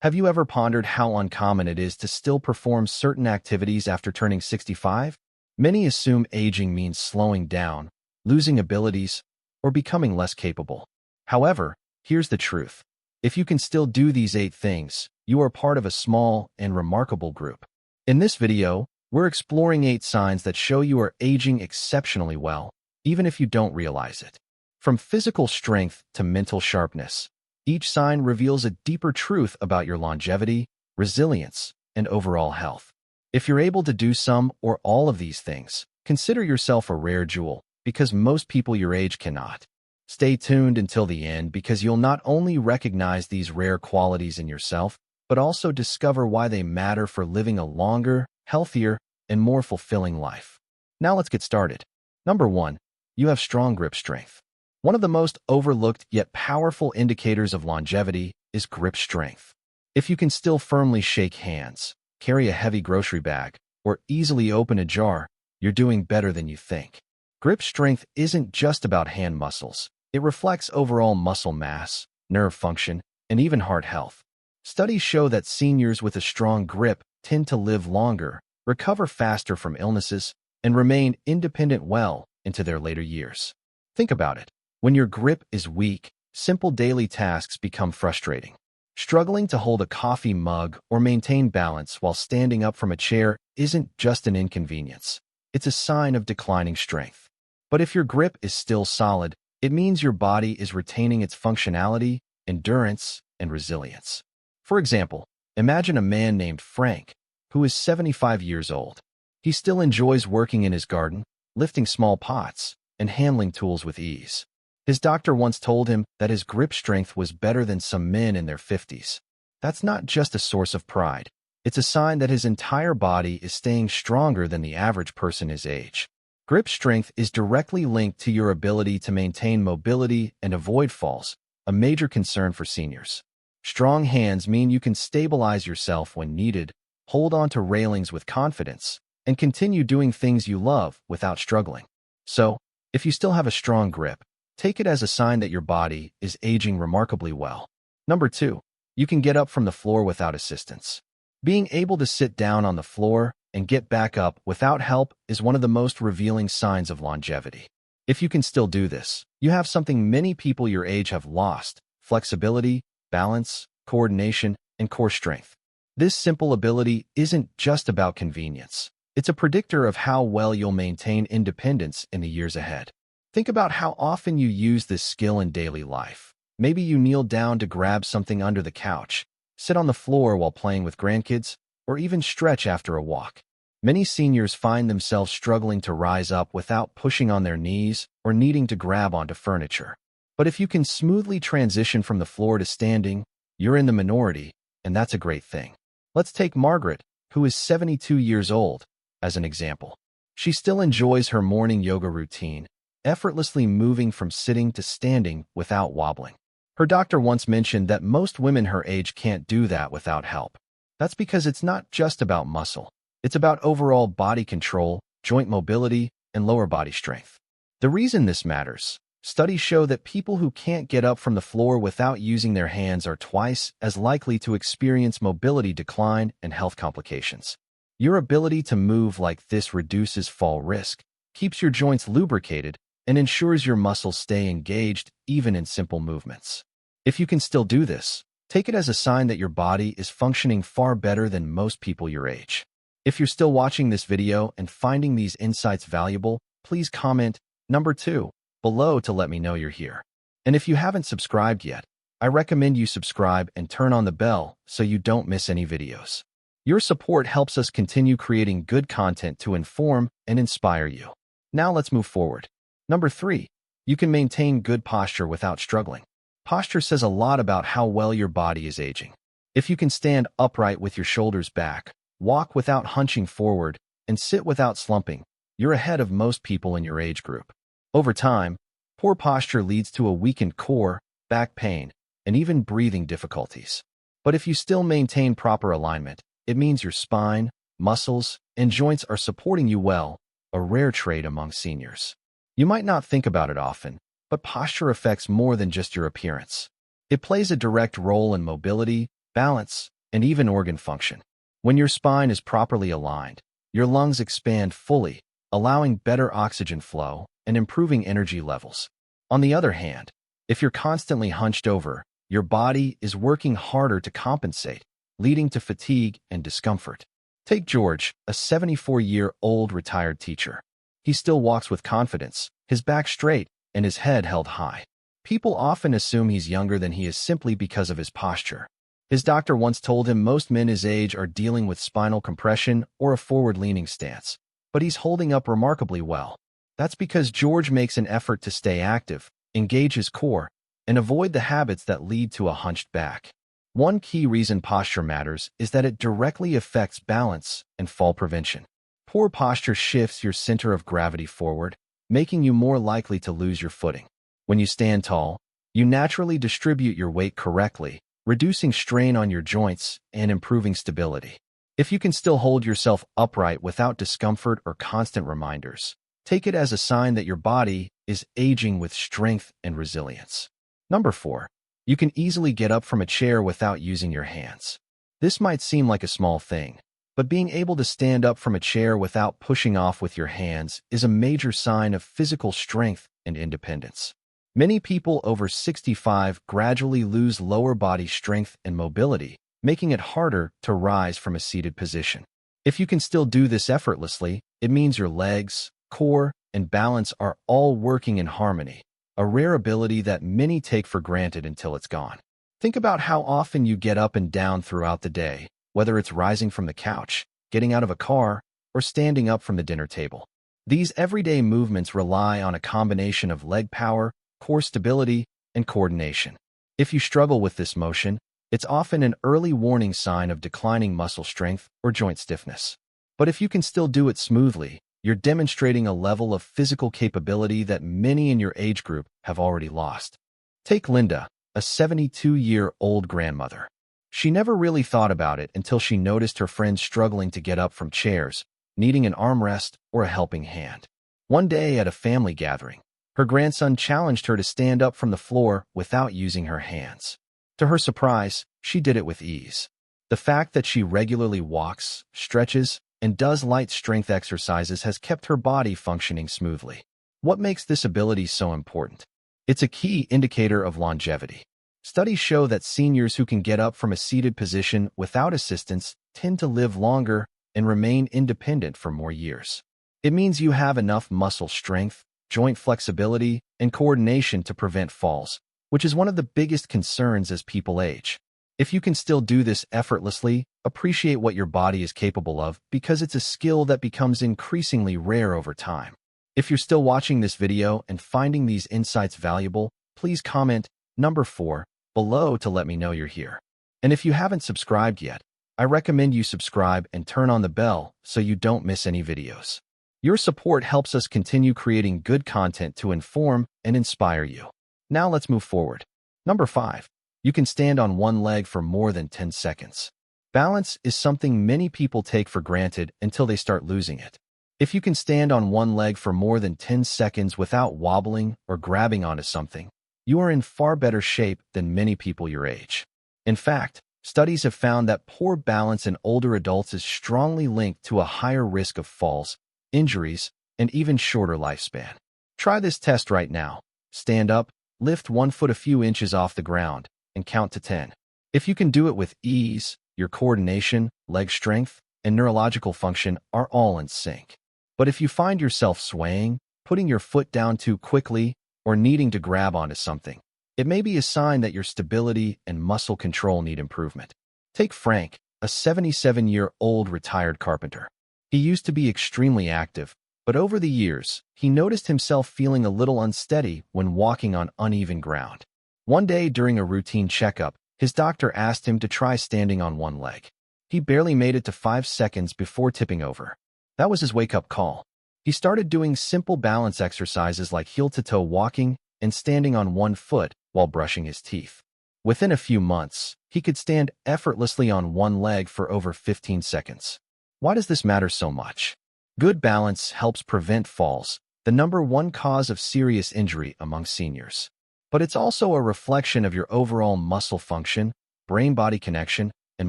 Have you ever pondered how uncommon it is to still perform certain activities after turning 65? Many assume aging means slowing down, losing abilities, or becoming less capable. However, here's the truth. If you can still do these 8 things, you are part of a small and remarkable group. In this video, we're exploring 8 signs that show you are aging exceptionally well, even if you don't realize it. From physical strength to mental sharpness, each sign reveals a deeper truth about your longevity, resilience, and overall health. If you're able to do some or all of these things, consider yourself a rare jewel, because most people your age cannot. Stay tuned until the end because you'll not only recognize these rare qualities in yourself, but also discover why they matter for living a longer, healthier, and more fulfilling life. Now let's get started. Number 1, you have strong grip strength. One of the most overlooked yet powerful indicators of longevity is grip strength. If you can still firmly shake hands, carry a heavy grocery bag, or easily open a jar, you're doing better than you think. Grip strength isn't just about hand muscles. It reflects overall muscle mass, nerve function, and even heart health. Studies show that seniors with a strong grip tend to live longer, recover faster from illnesses, and remain independent well into their later years. Think about it. When your grip is weak, simple daily tasks become frustrating. Struggling to hold a coffee mug or maintain balance while standing up from a chair isn't just an inconvenience. It's a sign of declining strength. But if your grip is still solid, it means your body is retaining its functionality, endurance, and resilience. For example, imagine a man named Frank, who is 75 years old. He still enjoys working in his garden, lifting small pots, and handling tools with ease. His doctor once told him that his grip strength was better than some men in their 50s. That's not just a source of pride. It's a sign that his entire body is staying stronger than the average person his age. Grip strength is directly linked to your ability to maintain mobility and avoid falls, a major concern for seniors. Strong hands mean you can stabilize yourself when needed, hold on to railings with confidence, and continue doing things you love without struggling. So, if you still have a strong grip, take it as a sign that your body is aging remarkably well. Number 2, you can get up from the floor without assistance. Being able to sit down on the floor and get back up without help is one of the most revealing signs of longevity. If you can still do this, you have something many people your age have lost: flexibility, balance, coordination, and core strength. This simple ability isn't just about convenience. It's a predictor of how well you'll maintain independence in the years ahead. Think about how often you use this skill in daily life. Maybe you kneel down to grab something under the couch, sit on the floor while playing with grandkids, or even stretch after a walk. Many seniors find themselves struggling to rise up without pushing on their knees or needing to grab onto furniture. But if you can smoothly transition from the floor to standing, you're in the minority, and that's a great thing. Let's take Margaret, who is 72 years old, as an example. She still enjoys her morning yoga routine, effortlessly moving from sitting to standing without wobbling. Her doctor once mentioned that most women her age can't do that without help. That's because it's not just about muscle. It's about overall body control, joint mobility, and lower body strength. The reason this matters: studies show that people who can't get up from the floor without using their hands are twice as likely to experience mobility decline and health complications. Your ability to move like this reduces fall risk, keeps your joints lubricated, and ensures your muscles stay engaged even in simple movements. If you can still do this, take it as a sign that your body is functioning far better than most people your age. If you're still watching this video and finding these insights valuable, please comment number 2 below to let me know you're here. And if you haven't subscribed yet, I recommend you subscribe and turn on the bell so you don't miss any videos. Your support helps us continue creating good content to inform and inspire you. Now let's move forward. Number 3, you can maintain good posture without struggling. Posture says a lot about how well your body is aging. If you can stand upright with your shoulders back, walk without hunching forward, and sit without slumping, you're ahead of most people in your age group. Over time, poor posture leads to a weakened core, back pain, and even breathing difficulties. But if you still maintain proper alignment, it means your spine, muscles, and joints are supporting you well, a rare trait among seniors. You might not think about it often, but posture affects more than just your appearance. It plays a direct role in mobility, balance, and even organ function. When your spine is properly aligned, your lungs expand fully, allowing better oxygen flow and improving energy levels. On the other hand, if you're constantly hunched over, your body is working harder to compensate, leading to fatigue and discomfort. Take George, a 74-year-old retired teacher. He still walks with confidence, his back straight, and his head held high. People often assume he's younger than he is simply because of his posture. His doctor once told him most men his age are dealing with spinal compression or a forward-leaning stance, but he's holding up remarkably well. That's because George makes an effort to stay active, engage his core, and avoid the habits that lead to a hunched back. One key reason posture matters is that it directly affects balance and fall prevention. Poor posture shifts your center of gravity forward, making you more likely to lose your footing. When you stand tall, you naturally distribute your weight correctly, reducing strain on your joints and improving stability. If you can still hold yourself upright without discomfort or constant reminders, take it as a sign that your body is aging with strength and resilience. Number 4. You can easily get up from a chair without using your hands. This might seem like a small thing, but being able to stand up from a chair without pushing off with your hands is a major sign of physical strength and independence. Many people over 65 gradually lose lower body strength and mobility, making it harder to rise from a seated position. If you can still do this effortlessly, it means your legs, core, and balance are all working in harmony, a rare ability that many take for granted until it's gone. Think about how often you get up and down throughout the day, whether it's rising from the couch, getting out of a car, or standing up from the dinner table. These everyday movements rely on a combination of leg power, core stability, and coordination. If you struggle with this motion, it's often an early warning sign of declining muscle strength or joint stiffness. But if you can still do it smoothly, you're demonstrating a level of physical capability that many in your age group have already lost. Take Linda, a 72-year-old grandmother. She never really thought about it until she noticed her friends struggling to get up from chairs, needing an armrest or a helping hand. One day at a family gathering, her grandson challenged her to stand up from the floor without using her hands. To her surprise, she did it with ease. The fact that she regularly walks, stretches, and does light strength exercises has kept her body functioning smoothly. What makes this ability so important? It's a key indicator of longevity. Studies show that seniors who can get up from a seated position without assistance tend to live longer and remain independent for more years. It means you have enough muscle strength, joint flexibility, and coordination to prevent falls, which is one of the biggest concerns as people age. If you can still do this effortlessly, appreciate what your body is capable of because it's a skill that becomes increasingly rare over time. If you're still watching this video and finding these insights valuable, please comment number 4 below to let me know you're here. And if you haven't subscribed yet, I recommend you subscribe and turn on the bell so you don't miss any videos. Your support helps us continue creating good content to inform and inspire you. Now let's move forward. Number 5. You can stand on one leg for more than 10 seconds. Balance is something many people take for granted until they start losing it. If you can stand on one leg for more than 10 seconds without wobbling or grabbing onto something, you are in far better shape than many people your age. In fact, studies have found that poor balance in older adults is strongly linked to a higher risk of falls, injuries, and even shorter lifespan. Try this test right now. Stand up, lift one foot a few inches off the ground, and count to 10. If you can do it with ease, your coordination, leg strength, and neurological function are all in sync. But if you find yourself swaying, putting your foot down too quickly, or needing to grab onto something, it may be a sign that your stability and muscle control need improvement. Take Frank, a 77-year-old retired carpenter. He used to be extremely active, but over the years, he noticed himself feeling a little unsteady when walking on uneven ground. One day during a routine checkup, his doctor asked him to try standing on one leg. He barely made it to 5 seconds before tipping over. That was his wake-up call. He started doing simple balance exercises like heel-to-toe walking and standing on one foot while brushing his teeth. Within a few months, he could stand effortlessly on one leg for over 15 seconds. Why does this matter so much? Good balance helps prevent falls, the #1 cause of serious injury among seniors. But it's also a reflection of your overall muscle function, brain-body connection, and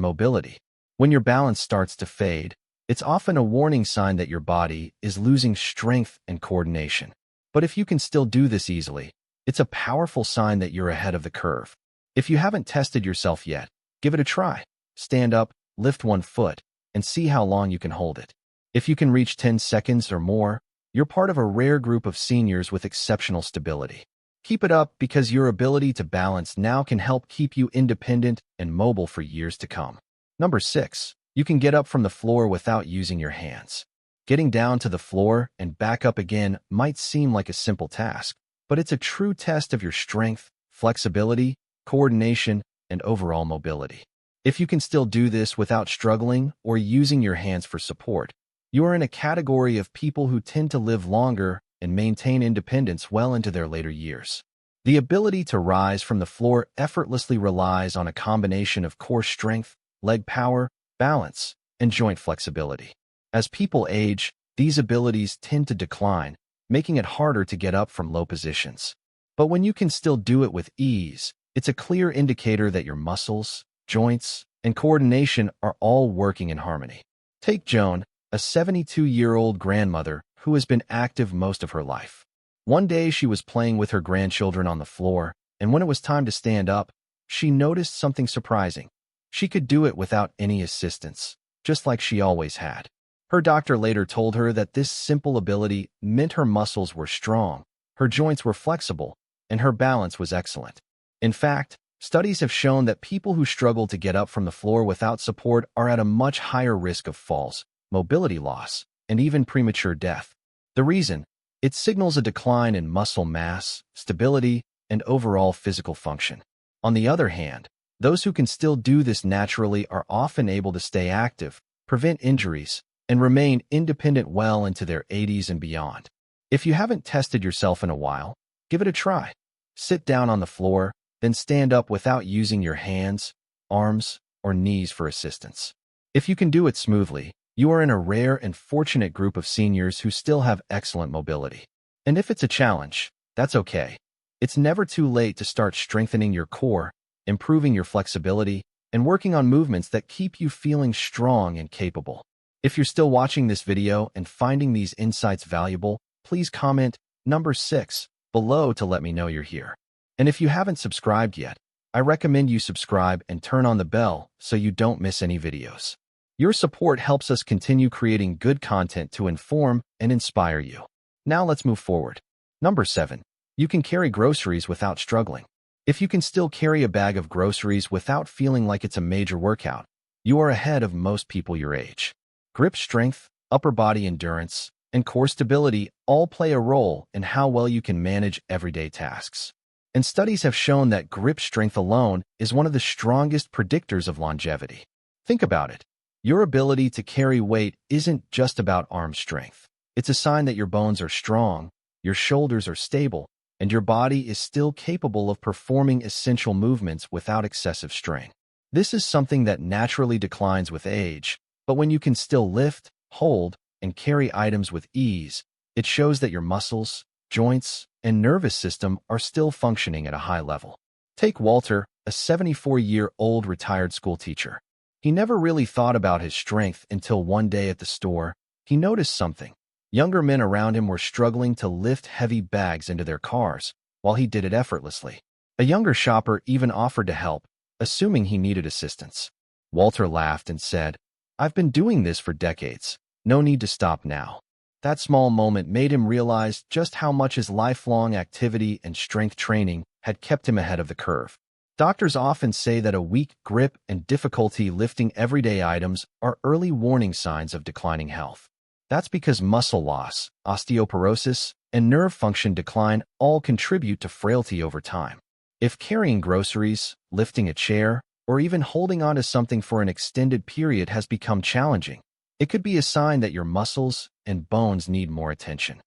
mobility. When your balance starts to fade, it's often a warning sign that your body is losing strength and coordination. But if you can still do this easily, it's a powerful sign that you're ahead of the curve. If you haven't tested yourself yet, give it a try. Stand up, lift one foot, and see how long you can hold it. If you can reach 10 seconds or more, you're part of a rare group of seniors with exceptional stability. Keep it up because your ability to balance now can help keep you independent and mobile for years to come. Number 6. You can get up from the floor without using your hands. Getting down to the floor and back up again might seem like a simple task, but it's a true test of your strength, flexibility, coordination, and overall mobility. If you can still do this without struggling or using your hands for support, you are in a category of people who tend to live longer and maintain independence well into their later years. The ability to rise from the floor effortlessly relies on a combination of core strength, leg power, balance, and joint flexibility. As people age, these abilities tend to decline, making it harder to get up from low positions. But when you can still do it with ease, it's a clear indicator that your muscles, joints, and coordination are all working in harmony. Take Joan, a 72-year-old grandmother who has been active most of her life. One day she was playing with her grandchildren on the floor, and when it was time to stand up, she noticed something surprising. She could do it without any assistance, just like she always had. Her doctor later told her that this simple ability meant her muscles were strong, her joints were flexible, and her balance was excellent. In fact, studies have shown that people who struggle to get up from the floor without support are at a much higher risk of falls, mobility loss, and even premature death. The reason? It signals a decline in muscle mass, stability, and overall physical function. On the other hand, those who can still do this naturally are often able to stay active, prevent injuries, and remain independent well into their 80s and beyond. If you haven't tested yourself in a while, give it a try. Sit down on the floor, then stand up without using your hands, arms, or knees for assistance. If you can do it smoothly, you are in a rare and fortunate group of seniors who still have excellent mobility. And if it's a challenge, that's okay. It's never too late to start strengthening your core, improving your flexibility, and working on movements that keep you feeling strong and capable. If you're still watching this video and finding these insights valuable, please comment number 6 below to let me know you're here. And if you haven't subscribed yet, I recommend you subscribe and turn on the bell so you don't miss any videos. Your support helps us continue creating good content to inform and inspire you. Now let's move forward. Number 7. You can carry groceries without struggling. If you can still carry a bag of groceries without feeling like it's a major workout, you are ahead of most people your age. Grip strength, upper body endurance, and core stability all play a role in how well you can manage everyday tasks. And studies have shown that grip strength alone is one of the strongest predictors of longevity. Think about it. Your ability to carry weight isn't just about arm strength. It's a sign that your bones are strong, your shoulders are stable, and your body is still capable of performing essential movements without excessive strain. This is something that naturally declines with age, but when you can still lift, hold, and carry items with ease, it shows that your muscles, joints, and nervous system are still functioning at a high level. Take Walter, a 74-year-old retired school teacher. He never really thought about his strength until one day at the store, he noticed something. Younger men around him were struggling to lift heavy bags into their cars, while he did it effortlessly. A younger shopper even offered to help, assuming he needed assistance. Walter laughed and said, "I've been doing this for decades. No need to stop now." That small moment made him realize just how much his lifelong activity and strength training had kept him ahead of the curve. Doctors often say that a weak grip and difficulty lifting everyday items are early warning signs of declining health. That's because muscle loss, osteoporosis, and nerve function decline all contribute to frailty over time. If carrying groceries, lifting a chair, or even holding onto something for an extended period has become challenging, it could be a sign that your muscles and bones need more attention.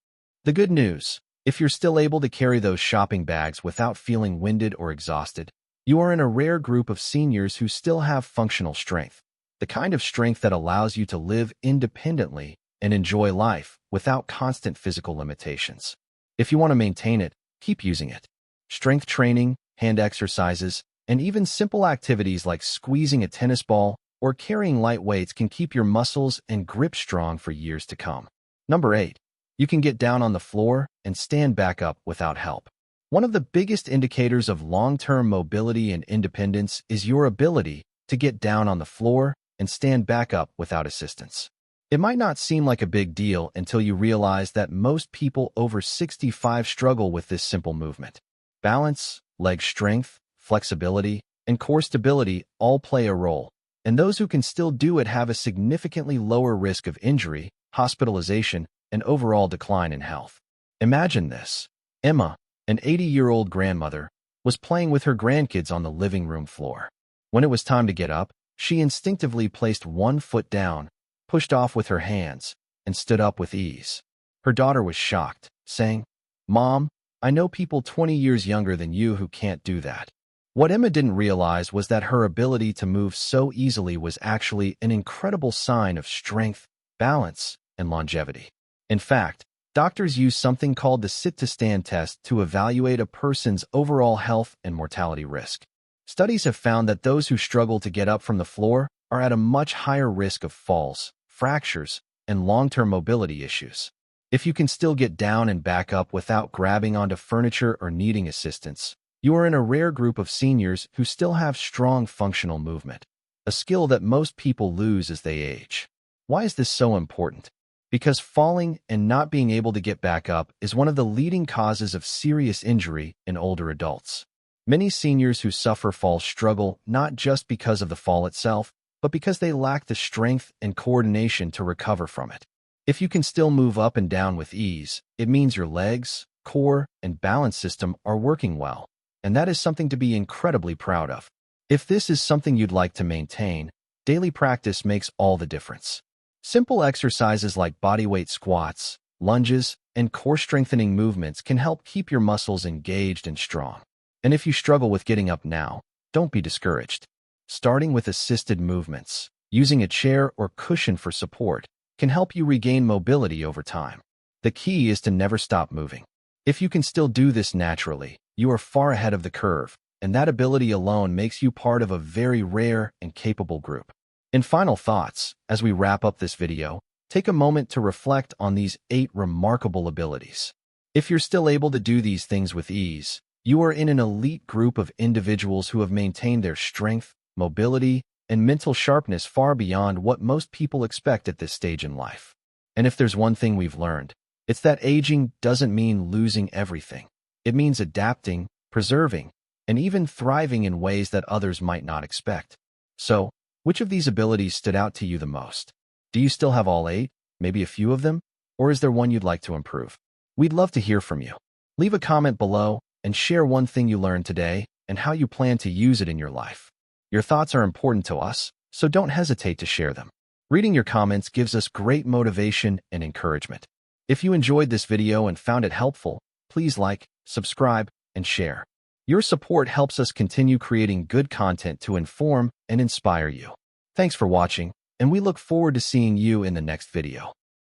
The good news, if you're still able to carry those shopping bags without feeling winded or exhausted, you are in a rare group of seniors who still have functional strength, the kind of strength that allows you to live independently and enjoy life without constant physical limitations. If you want to maintain it, keep using it. Strength training, hand exercises, And even simple activities like squeezing a tennis ball or carrying light weights can keep your muscles and grip strong for years to come. Number 8. You can get down on the floor and stand back up without help. One of the biggest indicators of long-term mobility and independence is your ability to get down on the floor and stand back up without assistance. It might not seem like a big deal until you realize that most people over 65 struggle with this simple movement. Balance, leg strength, flexibility, and core stability all play a role, and those who can still do it have a significantly lower risk of injury, hospitalization, and overall decline in health. Imagine this. Emma, an 80-year-old grandmother, was playing with her grandkids on the living room floor. When it was time to get up, she instinctively placed one foot down, pushed off with her hands, and stood up with ease. Her daughter was shocked, saying, "Mom, I know people 20 years younger than you who can't do that." What Emma didn't realize was that her ability to move so easily was actually an incredible sign of strength, balance, and longevity. In fact, doctors use something called the sit-to-stand test to evaluate a person's overall health and mortality risk. Studies have found that those who struggle to get up from the floor are at a much higher risk of falls, fractures, and long-term mobility issues. If you can still get down and back up without grabbing onto furniture or needing assistance, you are in a rare group of seniors who still have strong functional movement, a skill that most people lose as they age. Why is this so important? Because falling and not being able to get back up is one of the leading causes of serious injury in older adults. Many seniors who suffer falls struggle not just because of the fall itself, but because they lack the strength and coordination to recover from it. If you can still move up and down with ease, it means your legs, core, and balance system are working well, and that is something to be incredibly proud of. If this is something you'd like to maintain, daily practice makes all the difference. Simple exercises like bodyweight squats, lunges, and core-strengthening movements can help keep your muscles engaged and strong. And if you struggle with getting up now, don't be discouraged. Starting with assisted movements, using a chair or cushion for support, can help you regain mobility over time. The key is to never stop moving. If you can still do this naturally, you are far ahead of the curve, and that ability alone makes you part of a very rare and capable group. In final thoughts, as we wrap up this video, take a moment to reflect on these 8 remarkable abilities. If you're still able to do these things with ease, you are in an elite group of individuals who have maintained their strength, mobility, and mental sharpness far beyond what most people expect at this stage in life. And if there's one thing we've learned, it's that aging doesn't mean losing everything. It means adapting, preserving, and even thriving in ways that others might not expect. So, which of these abilities stood out to you the most? Do you still have all 8, maybe a few of them? Or is there one you'd like to improve? We'd love to hear from you. Leave a comment below and share one thing you learned today and how you plan to use it in your life. Your thoughts are important to us, so don't hesitate to share them. Reading your comments gives us great motivation and encouragement. If you enjoyed this video and found it helpful, please like, subscribe, and share. Your support helps us continue creating good content to inform and inspire you. Thanks for watching, and we look forward to seeing you in the next video.